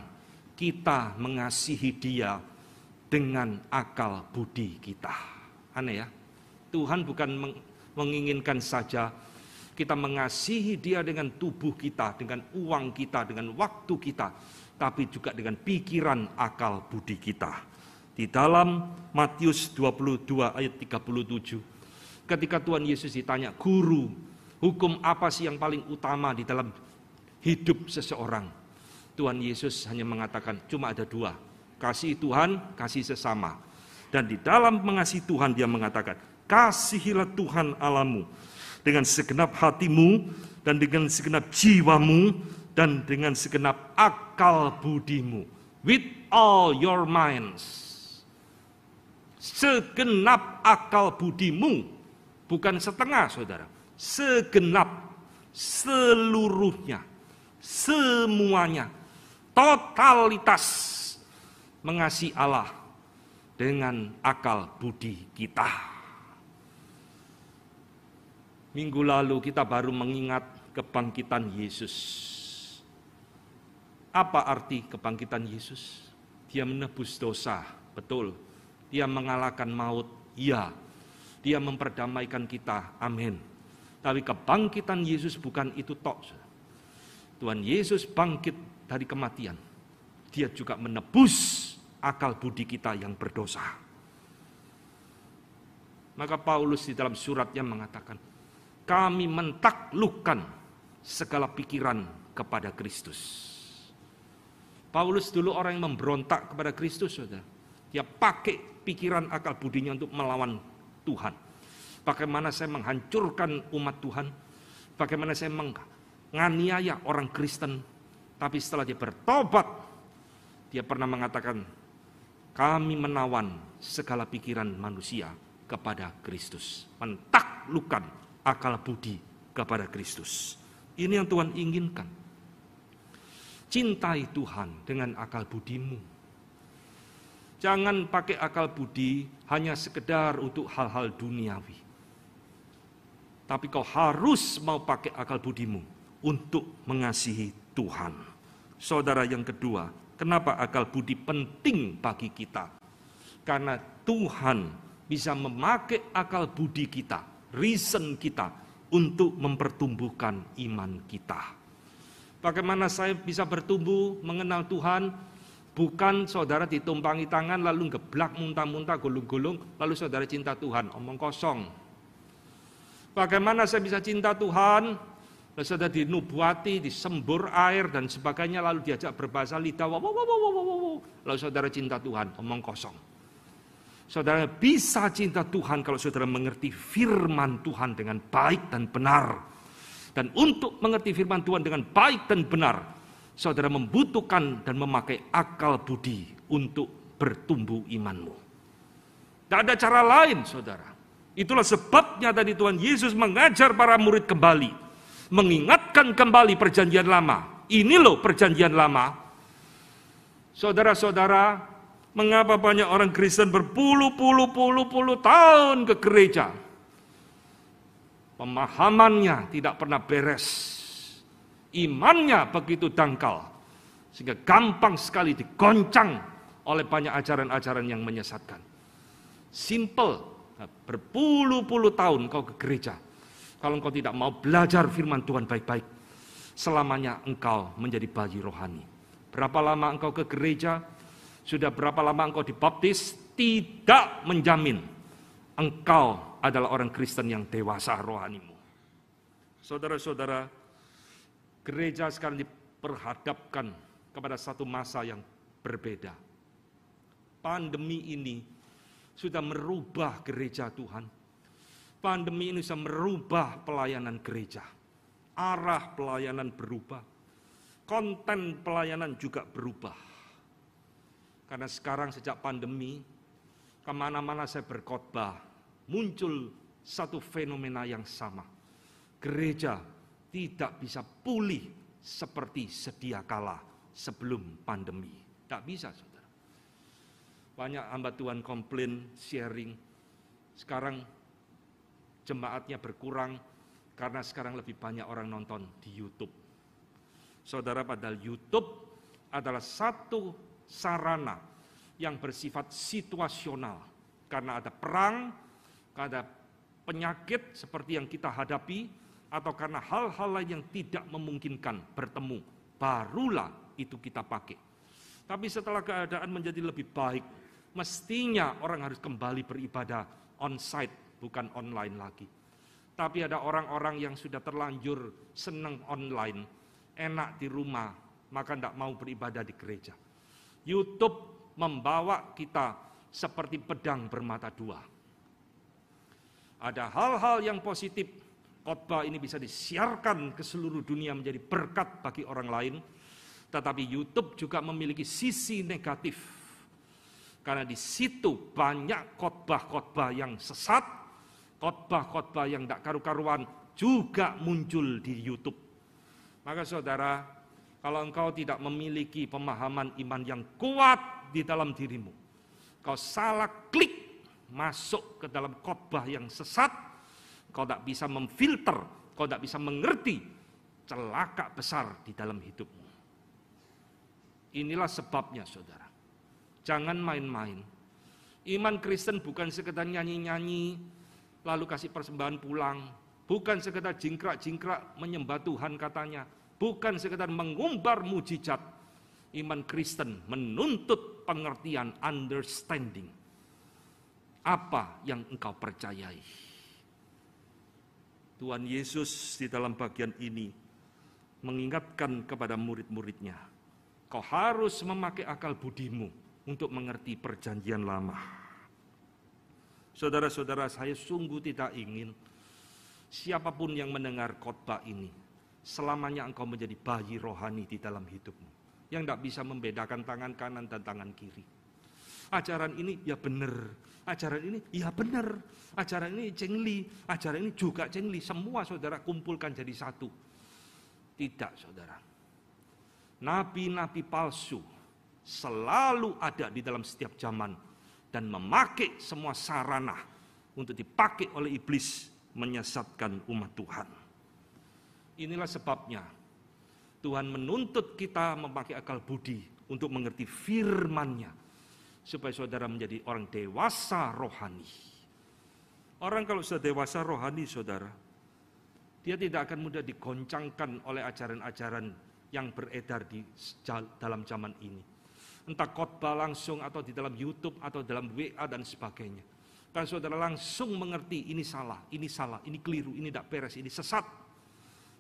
kita mengasihi Dia dengan akal budi kita. Aneh ya? Tuhan bukan menginginkan saja kita mengasihi Dia dengan tubuh kita, dengan uang kita, dengan waktu kita, tapi juga dengan pikiran akal budi kita. Di dalam Matius 22 ayat 37, ketika Tuhan Yesus ditanya, "Guru, hukum apa sih yang paling utama di dalam hidup seseorang?" Tuhan Yesus hanya mengatakan, cuma ada 2, kasih Tuhan, kasih sesama. Dan di dalam mengasihi Tuhan dia mengatakan, kasihilah Tuhan Allahmu dengan segenap hatimu, dan dengan segenap jiwamu, dan dengan segenap akal budimu. With all your minds. Segenap akal budimu. Bukan setengah, saudara. Segenap, seluruhnya, semuanya, totalitas mengasihi Allah dengan akal budi kita. Minggu lalu kita baru mengingat kebangkitan Yesus. Apa arti kebangkitan Yesus? Dia menebus dosa, betul. Dia mengalahkan maut, Iya, dia memperdamaikan kita, amin. Tapi kebangkitan Yesus bukan itu tok. Tuhan Yesus bangkit dari kematian. Dia juga menebus akal budi kita yang berdosa. Maka Paulus di dalam suratnya mengatakan, kami mentaklukkan segala pikiran kepada Kristus. Paulus dulu orang yang memberontak kepada Kristus, saudara. Dia pakai pikiran akal budinya untuk melawan Tuhan. Bagaimana saya menghancurkan umat Tuhan, bagaimana saya menganiaya orang Kristen. Tapi setelah dia bertobat, dia pernah mengatakan, kami menawan segala pikiran manusia kepada Kristus. Mentaklukkan akal budi kepada Kristus. Ini yang Tuhan inginkan. Cintai Tuhan dengan akal budimu. Jangan pakai akal budi hanya sekedar untuk hal-hal duniawi. Tapi kau harus mau pakai akal budimu untuk mengasihi Tuhan. Saudara, yang kedua, kenapa akal budi penting bagi kita? Karena Tuhan bisa memakai akal budi kita, reason kita, untuk mempertumbuhkan iman kita. Bagaimana saya bisa bertumbuh mengenal Tuhan? Bukan saudara ditumpangi tangan lalu geblak muntah-muntah gulung-gulung lalu saudara cinta Tuhan, omong kosong. Bagaimana saya bisa cinta Tuhan? Lalu saudara dinubuati, disembur air dan sebagainya lalu diajak berbahasa lidah, lalu saudara cinta Tuhan, omong kosong. Saudara bisa cinta Tuhan kalau saudara mengerti firman Tuhan dengan baik dan benar. Dan untuk mengerti firman Tuhan dengan baik dan benar, saudara membutuhkan dan memakai akal budi untuk bertumbuh imanmu. Tidak ada cara lain, saudara. Itulah sebabnya tadi Tuhan Yesus mengajar para murid kembali, mengingatkan kembali perjanjian lama. Ini loh perjanjian lama. Saudara-saudara, mengapa banyak orang Kristen berpuluh-puluh tahun ke gereja? Pemahamannya tidak pernah beres. Imannya begitu dangkal. Sehingga gampang sekali digoncang oleh banyak ajaran-ajaran yang menyesatkan. Simple. Berpuluh-puluh tahun kau ke gereja. Kalau engkau tidak mau belajar firman Tuhan baik-baik, selamanya engkau menjadi bayi rohani. Berapa lama engkau ke gereja, sudah berapa lama engkau dibaptis, tidak menjamin engkau adalah orang Kristen yang dewasa rohanimu. Saudara-saudara, gereja sekarang diperhadapkan kepada satu masa yang berbeda. Pandemi ini sudah merubah gereja Tuhan. Pandemi ini sudah merubah pelayanan gereja. Arah pelayanan berubah. Konten pelayanan juga berubah. Karena sekarang sejak pandemi, kemana-mana saya berkhotbah, muncul satu fenomena yang sama. Gereja tidak bisa pulih seperti sedia kala sebelum pandemi. Tak bisa, saudara. Banyak hamba Tuhan komplain, sharing. Sekarang jemaatnya berkurang karena sekarang lebih banyak orang nonton di YouTube. Saudara, padahal YouTube adalah satu sarana yang bersifat situasional. Karena ada perang, ada penyakit seperti yang kita hadapi, atau karena hal-hal lain yang tidak memungkinkan bertemu, barulah itu kita pakai. Tapi setelah keadaan menjadi lebih baik, mestinya orang harus kembali beribadah on-site, bukan online lagi. Tapi ada orang-orang yang sudah terlanjur senang online, enak di rumah, maka tidak mau beribadah di gereja. YouTube membawa kita seperti pedang bermata dua. Ada hal-hal yang positif, khotbah ini bisa disiarkan ke seluruh dunia menjadi berkat bagi orang lain. Tetapi YouTube juga memiliki sisi negatif. Karena di situ banyak khotbah-khotbah yang sesat, khotbah-khotbah yang tidak karu-karuan juga muncul di YouTube. Maka saudara, kalau engkau tidak memiliki pemahaman iman yang kuat di dalam dirimu, kau salah klik masuk ke dalam khotbah yang sesat, kau tidak bisa memfilter, kau tidak bisa mengerti, celaka besar di dalam hidupmu. Inilah sebabnya, saudara. Jangan main-main. Iman Kristen bukan sekedar nyanyi-nyanyi, lalu kasih persembahan pulang. Bukan sekedar jingkrak-jingkrak menyembah Tuhan katanya. Bukan sekedar mengumbar mujizat. Iman Kristen menuntut pengertian, understanding. Apa yang engkau percayai? Tuhan Yesus di dalam bagian ini mengingatkan kepada murid-muridnya, kau harus memakai akal budimu untuk mengerti perjanjian lama. Saudara-saudara, saya sungguh tidak ingin siapapun yang mendengar khotbah ini selamanya engkau menjadi bayi rohani di dalam hidupmu, yang tidak bisa membedakan tangan kanan dan tangan kiri. Ajaran ini ya benar, ajaran ini ya benar, ajaran ini cengli, ajaran ini juga cengli. Semua saudara kumpulkan jadi satu. Tidak, saudara. Nabi-nabi palsu selalu ada di dalam setiap zaman dan memakai semua sarana untuk dipakai oleh iblis menyesatkan umat Tuhan. Inilah sebabnya Tuhan menuntut kita memakai akal budi untuk mengerti firman-Nya, supaya saudara menjadi orang dewasa rohani. Orang kalau sudah dewasa rohani, saudara, dia tidak akan mudah digoncangkan oleh ajaran-ajaran yang beredar di dalam zaman ini. Entah khotbah langsung atau di dalam YouTube atau dalam WA dan sebagainya. Kan saudara langsung mengerti ini salah, ini keliru, ini tidak beres, ini sesat.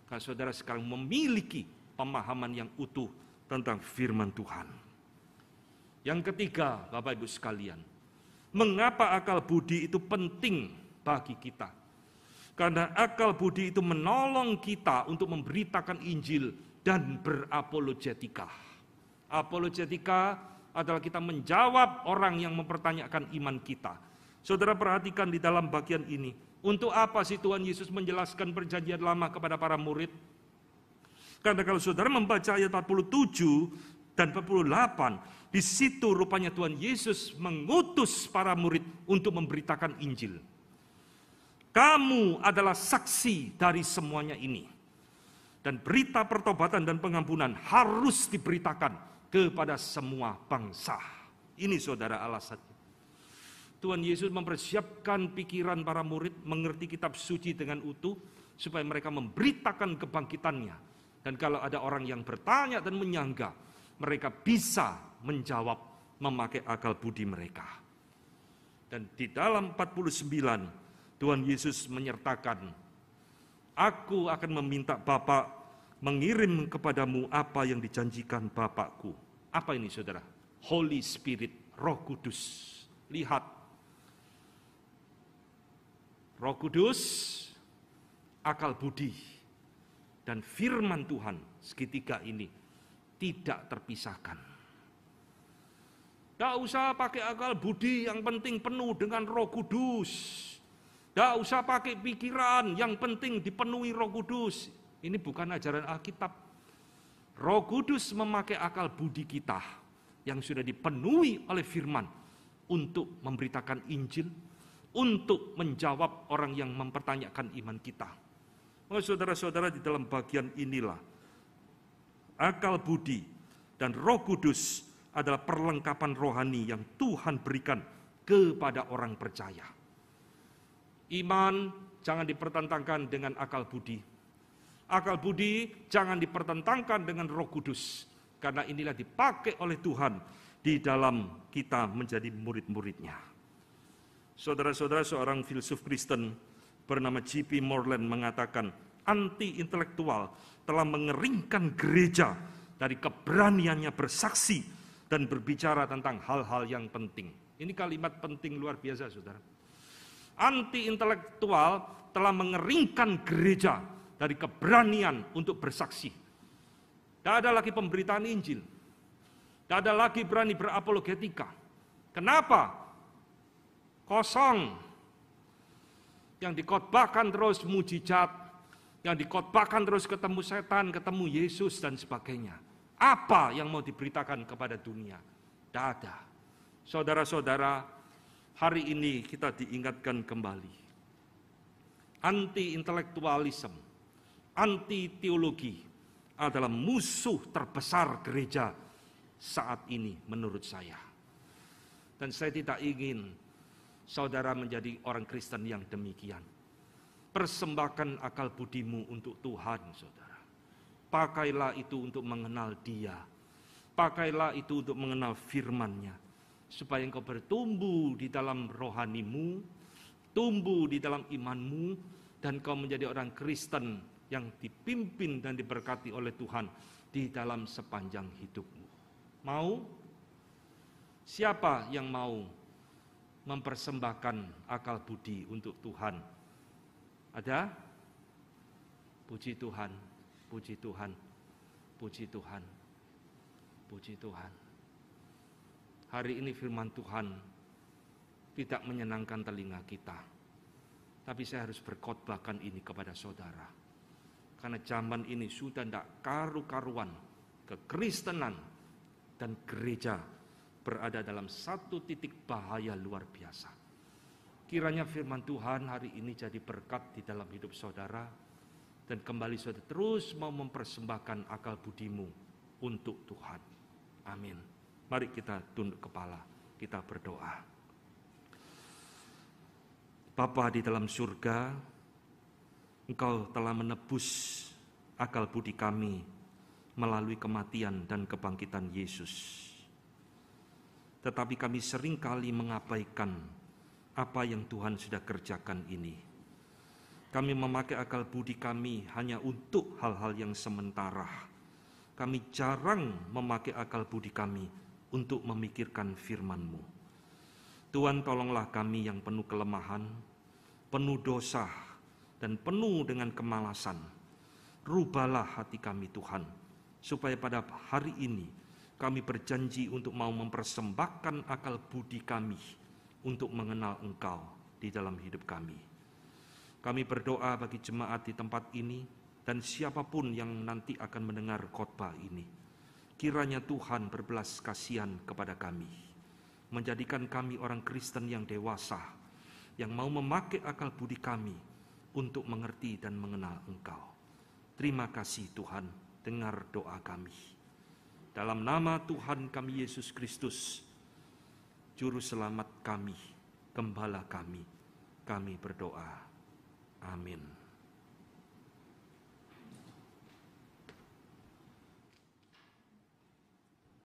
Kan saudara sekarang memiliki pemahaman yang utuh tentang firman Tuhan. Yang ketiga, Bapak Ibu sekalian, mengapa akal budi itu penting bagi kita? Karena akal budi itu menolong kita untuk memberitakan Injil dan berapologetika. Apologetika adalah kita menjawab orang yang mempertanyakan iman kita. Saudara perhatikan di dalam bagian ini, untuk apa sih Tuhan Yesus menjelaskan perjanjian lama kepada para murid? Karena kalau saudara membaca ayat 47 dan 48, di situ rupanya Tuhan Yesus mengutus para murid untuk memberitakan Injil. Kamu adalah saksi dari semuanya ini. Dan berita pertobatan dan pengampunan harus diberitakan kepada semua bangsa. Ini saudara alasannya. Tuhan Yesus mempersiapkan pikiran para murid mengerti kitab suci dengan utuh, supaya mereka memberitakan kebangkitannya. Dan kalau ada orang yang bertanya dan menyangga, mereka bisa menjawab memakai akal budi mereka. Dan di dalam 49, Tuhan Yesus menyertakan, aku akan meminta Bapa mengirim kepadamu apa yang dijanjikan Bapakku. Apa ini saudara? Holy Spirit, Roh Kudus. Lihat, Roh Kudus, akal budi, dan firman Tuhan segitiga ini tidak terpisahkan. Tidak usah pakai akal budi, yang penting penuh dengan Roh Kudus. Tidak usah pakai pikiran, yang penting dipenuhi Roh Kudus. Ini bukan ajaran Alkitab. Roh Kudus memakai akal budi kita yang sudah dipenuhi oleh firman untuk memberitakan Injil, untuk menjawab orang yang mempertanyakan iman kita. Oh, saudara-saudara, di dalam bagian inilah akal budi dan Roh Kudus adalah perlengkapan rohani yang Tuhan berikan kepada orang percaya. Iman jangan dipertentangkan dengan akal budi. Akal budi jangan dipertentangkan dengan Roh Kudus, karena inilah dipakai oleh Tuhan di dalam kita menjadi murid-muridnya. Saudara-saudara, seorang filsuf Kristen bernama J.P. Moreland mengatakan, anti-intelektual telah mengeringkan gereja dari keberaniannya bersaksi dan berbicara tentang hal-hal yang penting. Ini kalimat penting luar biasa, saudara. Anti-intelektual telah mengeringkan gereja dari keberanian untuk bersaksi. Tidak ada lagi pemberitaan Injil. Tidak ada lagi berani berapologetika. Kenapa? Kosong. Yang dikhotbahkan terus mujizat, yang dikhotbahkan terus ketemu setan, ketemu Yesus dan sebagainya. Apa yang mau diberitakan kepada dunia? Tidak ada. Saudara-saudara, hari ini kita diingatkan kembali. Anti-intelektualisme, anti-teologi adalah musuh terbesar gereja saat ini menurut saya. Dan saya tidak ingin saudara menjadi orang Kristen yang demikian. Persembahkan akal budimu untuk Tuhan, saudara. Pakailah itu untuk mengenal Dia. Pakailah itu untuk mengenal firman-Nya. Supaya engkau bertumbuh di dalam rohanimu, tumbuh di dalam imanmu, dan kau menjadi orang Kristen yang dipimpin dan diberkati oleh Tuhan di dalam sepanjang hidupmu. Mau? Siapa yang mau mempersembahkan akal budi untuk Tuhan? Ada? Puji Tuhan, puji Tuhan, puji Tuhan, puji Tuhan. Hari ini firman Tuhan tidak menyenangkan telinga kita. Tapi saya harus berkhotbahkan ini kepada saudara. Karena zaman ini sudah tidak karu-karuan. Kekristenan dan gereja berada dalam satu titik bahaya luar biasa. Kiranya firman Tuhan hari ini jadi berkat di dalam hidup saudara. Dan kembali saudara terus mau mempersembahkan akal budimu untuk Tuhan. Amin. Mari kita tunduk kepala, kita berdoa. Bapa di dalam surga, Engkau telah menebus akal budi kami melalui kematian dan kebangkitan Yesus. Tetapi kami seringkali mengabaikan apa yang Tuhan sudah kerjakan ini. Kami memakai akal budi kami hanya untuk hal-hal yang sementara. Kami jarang memakai akal budi kami untuk memikirkan firman-Mu. Tuhan, tolonglah kami yang penuh kelemahan, penuh dosa, dan penuh dengan kemalasan. Rubahlah hati kami Tuhan, supaya pada hari ini kami berjanji untuk mau mempersembahkan akal budi kami untuk mengenal Engkau di dalam hidup kami. Kami berdoa bagi jemaat di tempat ini dan siapapun yang nanti akan mendengar khotbah ini. Kiranya Tuhan berbelas kasihan kepada kami, menjadikan kami orang Kristen yang dewasa, yang mau memakai akal budi kami untuk mengerti dan mengenal Engkau. Terima kasih Tuhan, dengar doa kami. Dalam nama Tuhan kami Yesus Kristus, Juru Selamat kami, Gembala kami berdoa. Amin.